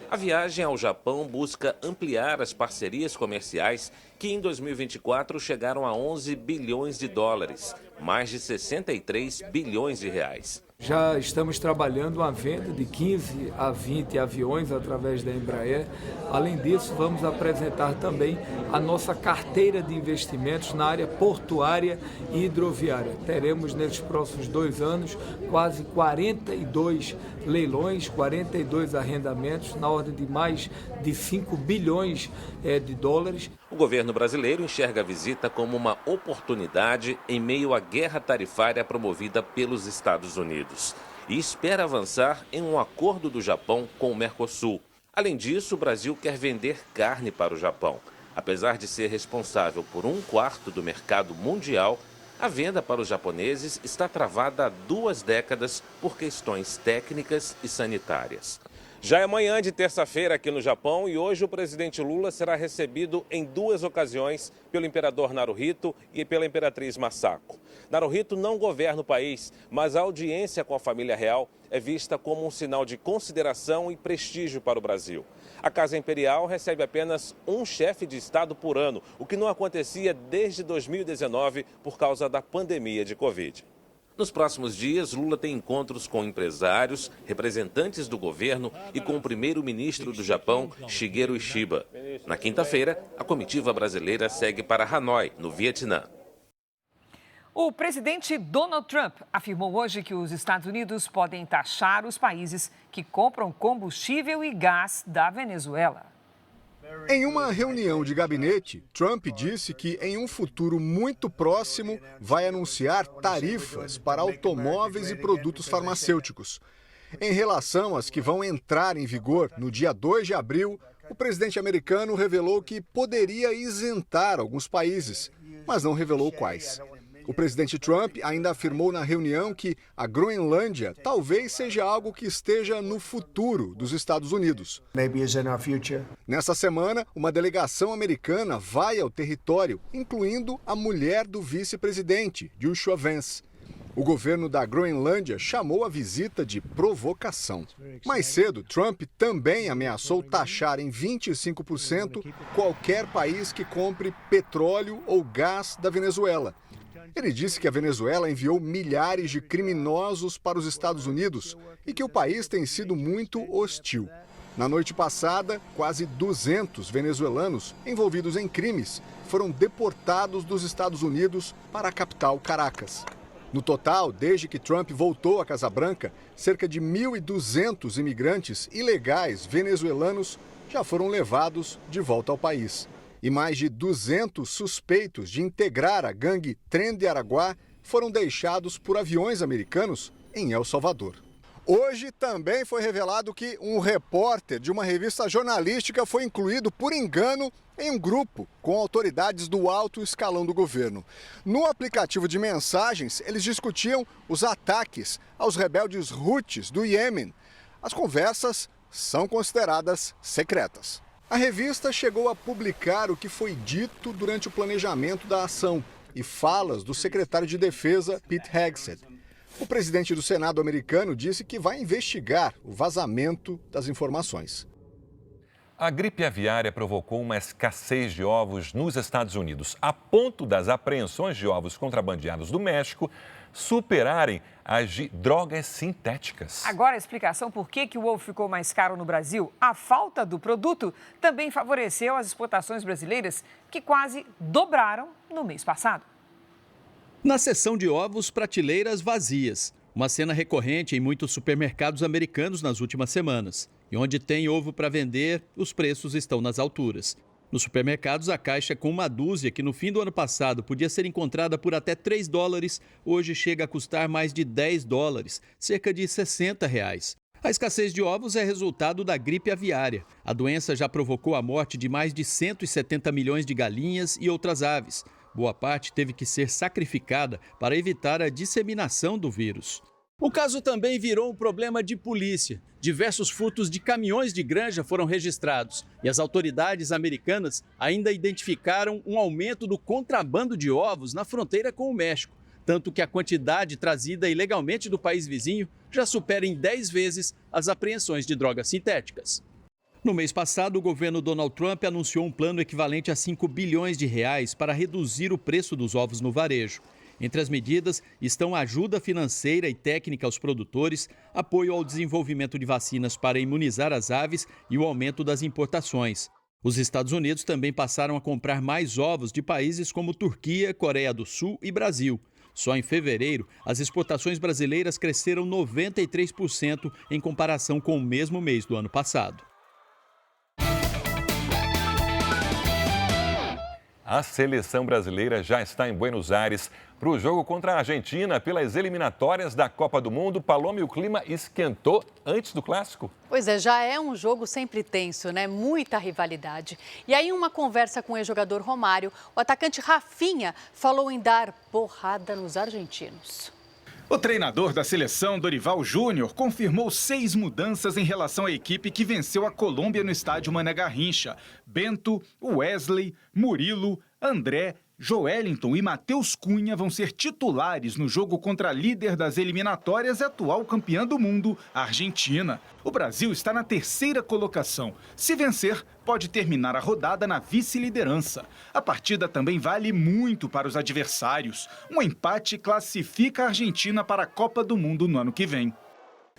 A viagem ao Japão busca ampliar as parcerias comerciais que em 2024 chegaram a 11 bilhões de dólares, mais de 63 bilhões de reais. Já estamos trabalhando a venda de 15 a 20 aviões através da Embraer. Além disso, vamos apresentar também a nossa carteira de investimentos na área portuária e hidroviária. Teremos nesses próximos 2 anos quase 42 leilões, 42 arrendamentos, na ordem de mais de 5 bilhões de dólares. O governo brasileiro enxerga a visita como uma oportunidade em meio à guerra tarifária promovida pelos Estados Unidos e espera avançar em um acordo do Japão com o Mercosul. Além disso, o Brasil quer vender carne para o Japão. Apesar de ser responsável por 1/4 do mercado mundial, a venda para os japoneses está travada há 2 décadas por questões técnicas e sanitárias. Já é manhã de terça-feira aqui no Japão e hoje o presidente Lula será recebido em 2 ocasiões pelo imperador Naruhito e pela imperatriz Masako. Naruhito não governa o país, mas a audiência com a família real é vista como um sinal de consideração e prestígio para o Brasil. A Casa Imperial recebe apenas um chefe de Estado por ano, o que não acontecia desde 2019 por causa da pandemia de Covid. Nos próximos dias, Lula tem encontros com empresários, representantes do governo e com o primeiro-ministro do Japão, Shigeru Ishiba. Na quinta-feira, a comitiva brasileira segue para Hanoi, no Vietnã. O presidente Donald Trump afirmou hoje que os Estados Unidos podem taxar os países que compram combustível e gás da Venezuela. Em uma reunião de gabinete, Trump disse que em um futuro muito próximo vai anunciar tarifas para automóveis e produtos farmacêuticos. Em relação às que vão entrar em vigor no dia 2 de abril, o presidente americano revelou que poderia isentar alguns países, mas não revelou quais. O presidente Trump ainda afirmou na reunião que a Groenlândia talvez seja algo que esteja no futuro dos Estados Unidos. Nessa semana, uma delegação americana vai ao território, incluindo a mulher do vice-presidente, Joshua Vance. O governo da Groenlândia chamou a visita de provocação. Mais cedo, Trump também ameaçou taxar em 25% qualquer país que compre petróleo ou gás da Venezuela. Ele disse que a Venezuela enviou milhares de criminosos para os Estados Unidos e que o país tem sido muito hostil. Na noite passada, quase 200 venezuelanos envolvidos em crimes foram deportados dos Estados Unidos para a capital, Caracas. No total, desde que Trump voltou à Casa Branca, cerca de 1.200 imigrantes ilegais venezuelanos já foram levados de volta ao país. E mais de 200 suspeitos de integrar a gangue Tren de Araguá foram deixados por aviões americanos em El Salvador. Hoje também foi revelado que um repórter de uma revista jornalística foi incluído por engano em um grupo com autoridades do alto escalão do governo. No aplicativo de mensagens, eles discutiam os ataques aos rebeldes Houthis do Iêmen. As conversas são consideradas secretas. A revista chegou a publicar o que foi dito durante o planejamento da ação e falas do secretário de Defesa, Pete Hegseth. O presidente do Senado americano disse que vai investigar o vazamento das informações. A gripe aviária provocou uma escassez de ovos nos Estados Unidos, a ponto das apreensões de ovos contrabandeados do México superarem as de drogas sintéticas. Agora a explicação por que o ovo ficou mais caro no Brasil. A falta do produto também favoreceu as exportações brasileiras, que quase dobraram no mês passado. Na seção de ovos, prateleiras vazias. Uma cena recorrente em muitos supermercados americanos nas últimas semanas. E onde tem ovo para vender, os preços estão nas alturas. Nos supermercados, a caixa com uma dúzia, que no fim do ano passado podia ser encontrada por até $3, hoje chega a custar mais de $10, cerca de R$60. A escassez de ovos é resultado da gripe aviária. A doença já provocou a morte de mais de 170 milhões de galinhas e outras aves. Boa parte teve que ser sacrificada para evitar a disseminação do vírus. O caso também virou um problema de polícia. Diversos furtos de caminhões de granja foram registrados e as autoridades americanas ainda identificaram um aumento do contrabando de ovos na fronteira com o México, tanto que a quantidade trazida ilegalmente do país vizinho já supera em 10 vezes as apreensões de drogas sintéticas. No mês passado, o governo Donald Trump anunciou um plano equivalente a 5 bilhões de reais para reduzir o preço dos ovos no varejo. Entre as medidas estão ajuda financeira e técnica aos produtores, apoio ao desenvolvimento de vacinas para imunizar as aves e o aumento das importações. Os Estados Unidos também passaram a comprar mais ovos de países como Turquia, Coreia do Sul e Brasil. Só em fevereiro, as exportações brasileiras cresceram 93% em comparação com o mesmo mês do ano passado. A seleção brasileira já está em Buenos Aires para o jogo contra a Argentina pelas eliminatórias da Copa do Mundo. Paloma, e o clima esquentou antes do clássico? Pois é, já é um jogo sempre tenso, né? Muita rivalidade. E aí, em uma conversa com o ex-jogador Romário, o atacante Rafinha falou em dar porrada nos argentinos. O treinador da seleção, Dorival Júnior, confirmou 6 mudanças em relação à equipe que venceu a Colômbia no estádio Mané Garrincha. Bento, Wesley, Murilo, André, Joelinton e Matheus Cunha vão ser titulares no jogo contra a líder das eliminatórias e atual campeã do mundo, a Argentina. O Brasil está na 3ª colocação. Se vencer, pode terminar a rodada na vice-liderança. A partida também vale muito para os adversários. Um empate classifica a Argentina para a Copa do Mundo no ano que vem.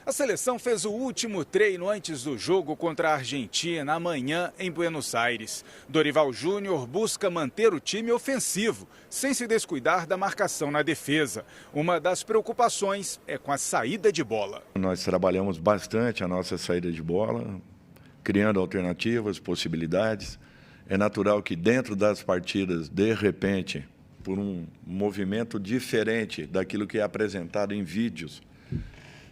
A seleção fez o último treino antes do jogo contra a Argentina amanhã em Buenos Aires. Dorival Júnior busca manter o time ofensivo, sem se descuidar da marcação na defesa. Uma das preocupações é com a saída de bola. Nós trabalhamos bastante a nossa saída de bola, criando alternativas, possibilidades. É natural que dentro das partidas, de repente, por um movimento diferente daquilo que é apresentado em vídeos,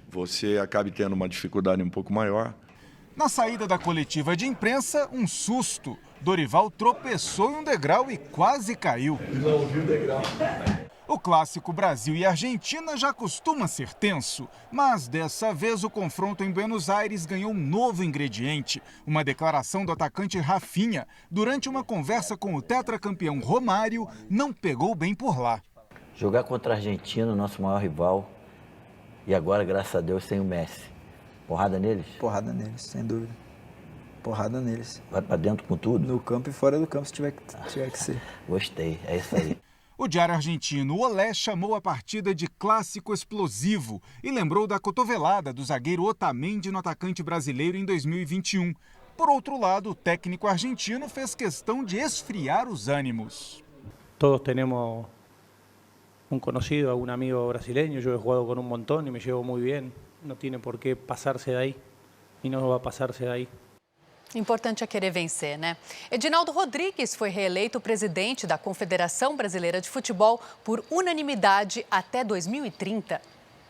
você acabe tendo uma dificuldade um pouco maior. Na saída da coletiva de imprensa, um susto. Dorival tropeçou em um degrau e quase caiu. Não viu o degrau. O clássico Brasil e Argentina já costuma ser tenso, mas dessa vez o confronto em Buenos Aires ganhou um novo ingrediente. Uma declaração do atacante Rafinha, durante uma conversa com o tetracampeão Romário, não pegou bem por lá. Jogar contra a Argentina, nosso maior rival, e agora, graças a Deus, sem o Messi. Porrada neles? Porrada neles, sem dúvida. Porrada neles. Vai pra dentro com tudo? No campo e fora do campo, se tiver que ser. Gostei, é isso aí. O diário argentino Olé chamou a partida de clássico explosivo e lembrou da cotovelada do zagueiro Otamendi no atacante brasileiro em 2021. Por outro lado, o técnico argentino fez questão de esfriar os ânimos. Todos temos un conocido, algún amigo brasileño, yo he jugado con un montón y me llevo muy bien, no tiene por qué pasarse de ahí y no va a pasarse de ahí. Importante é querer vencer, né? Edinaldo Rodrigues foi reeleito presidente da Confederação Brasileira de Futebol por unanimidade até 2030.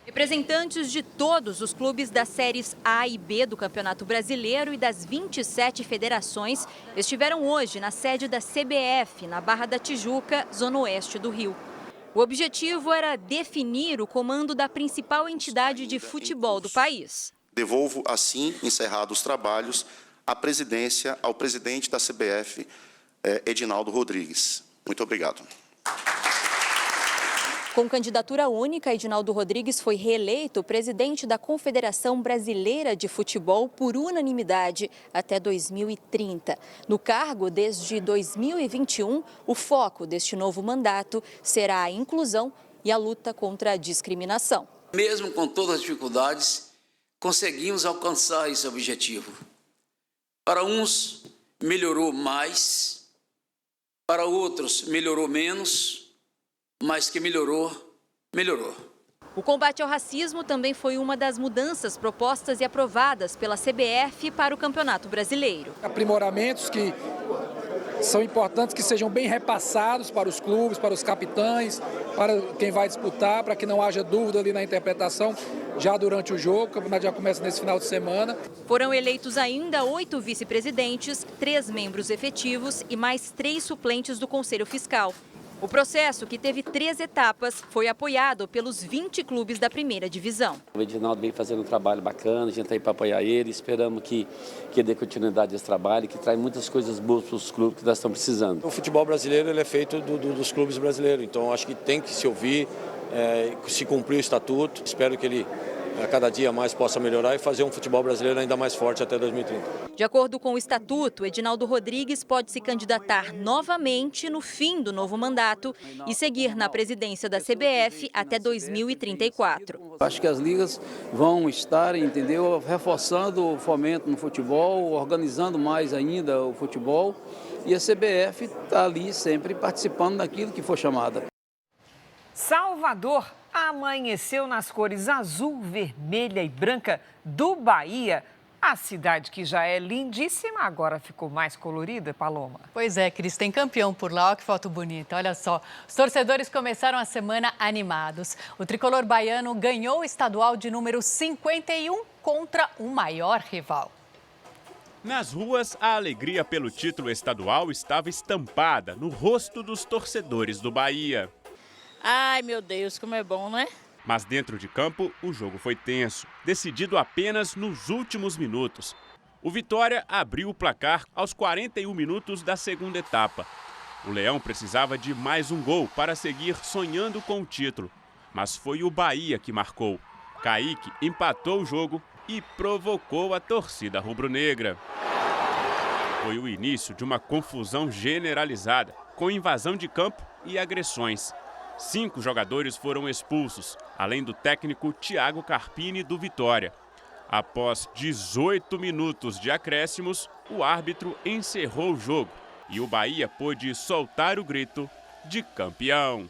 Representantes de todos os clubes das séries A e B do Campeonato Brasileiro e das 27 federações estiveram hoje na sede da CBF, na Barra da Tijuca, zona oeste do Rio. O objetivo era definir o comando da principal entidade de futebol do país. Devolvo, assim, encerrados os trabalhos, a presidência ao presidente da CBF, Edinaldo Rodrigues. Muito obrigado. Com candidatura única, Edinaldo Rodrigues foi reeleito presidente da Confederação Brasileira de Futebol por unanimidade até 2030. No cargo, desde 2021, o foco deste novo mandato será a inclusão e a luta contra a discriminação. Mesmo com todas as dificuldades, conseguimos alcançar esse objetivo. Para uns, melhorou mais, para outros, melhorou menos, mas que melhorou, melhorou. O combate ao racismo também foi uma das mudanças propostas e aprovadas pela CBF para o Campeonato Brasileiro. Aprimoramentos que são importantes que sejam bem repassados para os clubes, para os capitães, para quem vai disputar, para que não haja dúvida ali na interpretação já durante o jogo. O campeonato já começa nesse final de semana. Foram eleitos ainda 8 vice-presidentes, 3 membros efetivos e mais 3 suplentes do Conselho Fiscal. O processo, que teve 3 etapas, foi apoiado pelos 20 clubes da primeira divisão. O Edinaldo vem fazendo um trabalho bacana, a gente está aí para apoiar ele, esperamos que dê continuidade a esse trabalho, que traz muitas coisas boas para os clubes que nós estamos precisando. O futebol brasileiro ele é feito dos clubes brasileiros, então acho que tem que se ouvir, se cumprir o estatuto. Espero que ele a cada dia mais possa melhorar e fazer um futebol brasileiro ainda mais forte até 2030. De acordo com o estatuto, Edinaldo Rodrigues pode se candidatar novamente no fim do novo mandato e seguir na presidência da CBF até 2034. Acho que as ligas vão estar, entendeu, reforçando o fomento no futebol, organizando mais ainda o futebol, e a CBF está ali sempre participando daquilo que for chamada. Salvador amanheceu nas cores azul, vermelha e branca do Bahia. A cidade, que já é lindíssima, agora ficou mais colorida, Paloma. Pois é, Cris, tem campeão por lá, olha que foto bonita, olha só. Os torcedores começaram a semana animados. O tricolor baiano ganhou o estadual de número 51 contra o maior rival. Nas ruas, a alegria pelo título estadual estava estampada no rosto dos torcedores do Bahia. Ai, meu Deus, como é bom, né? Mas dentro de campo, o jogo foi tenso, decidido apenas nos últimos minutos. O Vitória abriu o placar aos 41 minutos da segunda etapa. O Leão precisava de mais um gol para seguir sonhando com o título. Mas foi o Bahia que marcou. Kaique empatou o jogo e provocou a torcida rubro-negra. Foi o início de uma confusão generalizada, com invasão de campo e agressões. 5 jogadores foram expulsos, além do técnico Thiago Carpini do Vitória. Após 18 minutos de acréscimos, o árbitro encerrou o jogo e o Bahia pôde soltar o grito de campeão.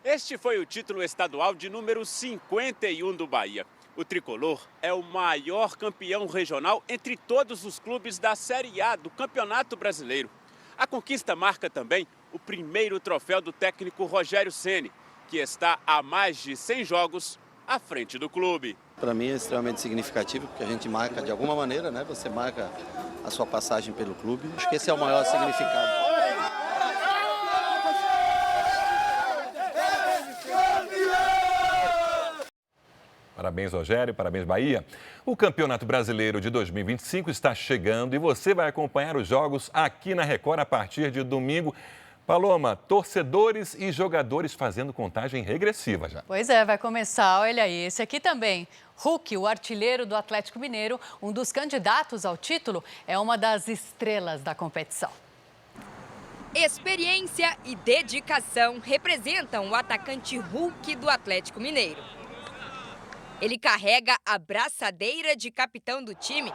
Este foi o título estadual de número 51 do Bahia. O tricolor é o maior campeão regional entre todos os clubes da Série A do Campeonato Brasileiro. A conquista marca também o primeiro troféu do técnico Rogério Ceni, que está há mais de 100 jogos à frente do clube. Para mim é extremamente significativo, porque a gente marca de alguma maneira, né? Você marca a sua passagem pelo clube. Acho que esse é o maior significado. Parabéns, Rogério, parabéns, Bahia. O Campeonato Brasileiro de 2025 está chegando e você vai acompanhar os jogos aqui na Record a partir de domingo. Paloma, torcedores e jogadores fazendo contagem regressiva já. Pois é, vai começar, olha aí, esse aqui também. Hulk, o artilheiro do Atlético Mineiro, um dos candidatos ao título, é uma das estrelas da competição. Experiência e dedicação representam o atacante Hulk do Atlético Mineiro. Ele carrega a braçadeira de capitão do time.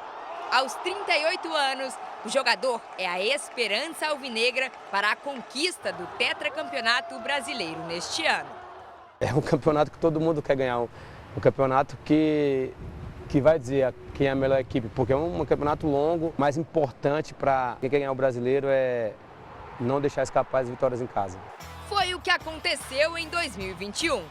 Aos 38 anos, o jogador é a esperança alvinegra para a conquista do tetracampeonato brasileiro neste ano. É um campeonato que todo mundo quer ganhar, um campeonato que vai dizer quem é a melhor equipe, porque é um campeonato longo, mais importante para quem quer ganhar o brasileiro é não deixar escapar as vitórias em casa. Foi o que aconteceu em 2021,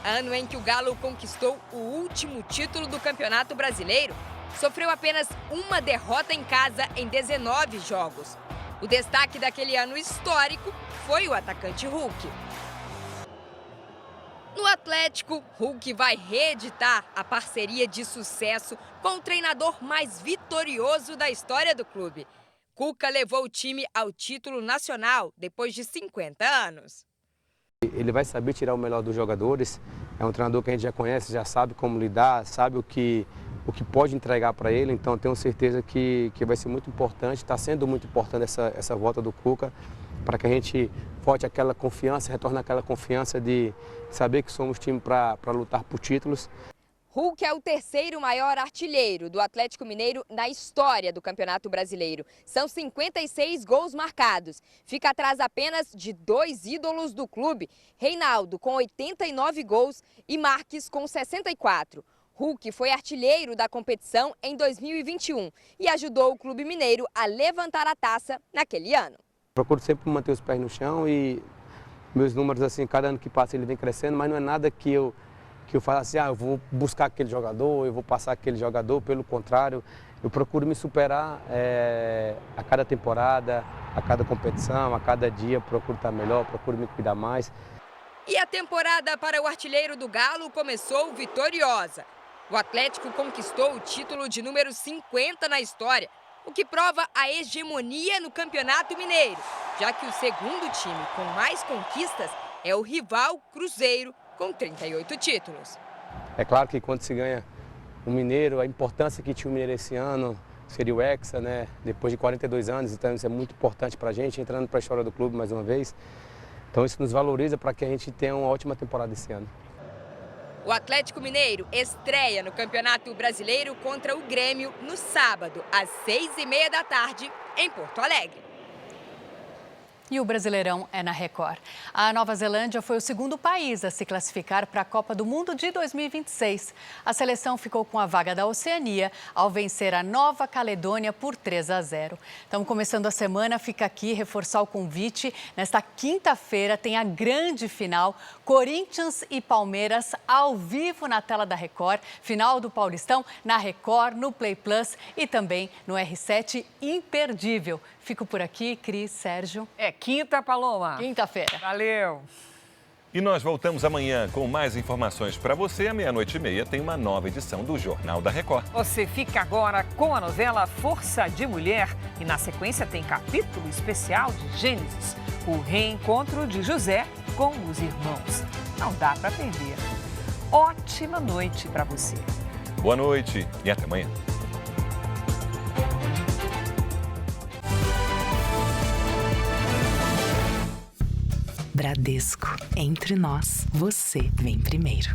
ano em que o Galo conquistou o último título do Campeonato Brasileiro. Sofreu apenas uma derrota em casa em 19 jogos. O destaque daquele ano histórico foi o atacante Hulk. No Atlético, Hulk vai reeditar a parceria de sucesso com o treinador mais vitorioso da história do clube. Cuca levou o time ao título nacional depois de 50 anos. Ele vai saber tirar o melhor dos jogadores. É um treinador que a gente já conhece, já sabe como lidar, sabe o que pode entregar para ele. Então, tenho certeza que vai ser muito importante, está sendo muito importante essa volta do Cuca, para que a gente volte aquela confiança, retorne aquela confiança de saber que somos time para lutar por títulos. Hulk é o terceiro maior artilheiro do Atlético Mineiro na história do Campeonato Brasileiro. São 56 gols marcados. Fica atrás apenas de 2 ídolos do clube, Reinaldo com 89 gols e Marques com 64. Hulk foi artilheiro da competição em 2021 e ajudou o clube mineiro a levantar a taça naquele ano. Procuro sempre manter os pés no chão e meus números, assim, cada ano que passa ele vem crescendo, mas não é nada que eu eu falo assim, eu vou buscar aquele jogador, eu vou passar aquele jogador. Pelo contrário, eu procuro me superar a cada temporada, a cada competição, a cada dia, procuro estar melhor, procuro me cuidar mais. E a temporada para o artilheiro do Galo começou vitoriosa. O Atlético conquistou o título de número 50 na história, o que prova a hegemonia no Campeonato Mineiro, já que o segundo time com mais conquistas é o rival Cruzeiro, com 38 títulos. É claro que quando se ganha o Mineiro, a importância que tinha o Mineiro esse ano seria o Hexa, né? Depois de 42 anos, então isso é muito importante para a gente, entrando para a história do clube mais uma vez. Então isso nos valoriza para que a gente tenha uma ótima temporada esse ano. O Atlético Mineiro estreia no Campeonato Brasileiro contra o Grêmio no sábado, às 6h30 da tarde, em Porto Alegre. E o Brasileirão é na Record. A Nova Zelândia foi o segundo país a se classificar para a Copa do Mundo de 2026. A seleção ficou com a vaga da Oceania ao vencer a Nova Caledônia por 3-0. Estamos começando a semana, fica aqui reforçar o convite. Nesta quinta-feira tem a grande final, Corinthians e Palmeiras ao vivo na tela da Record. Final do Paulistão na Record, no Play Plus e também no R7 imperdível. Fico por aqui, Cris, Sérgio. É quinta, Paloma. Quinta-feira. Valeu. E nós voltamos amanhã com mais informações para você. À 00:30 tem uma nova edição do Jornal da Record. Você fica agora com a novela Força de Mulher. E na sequência tem capítulo especial de Gênesis. O reencontro de José com os irmãos. Não dá para perder. Ótima noite para você. Boa noite e até amanhã. Bradesco, entre nós, você vem primeiro.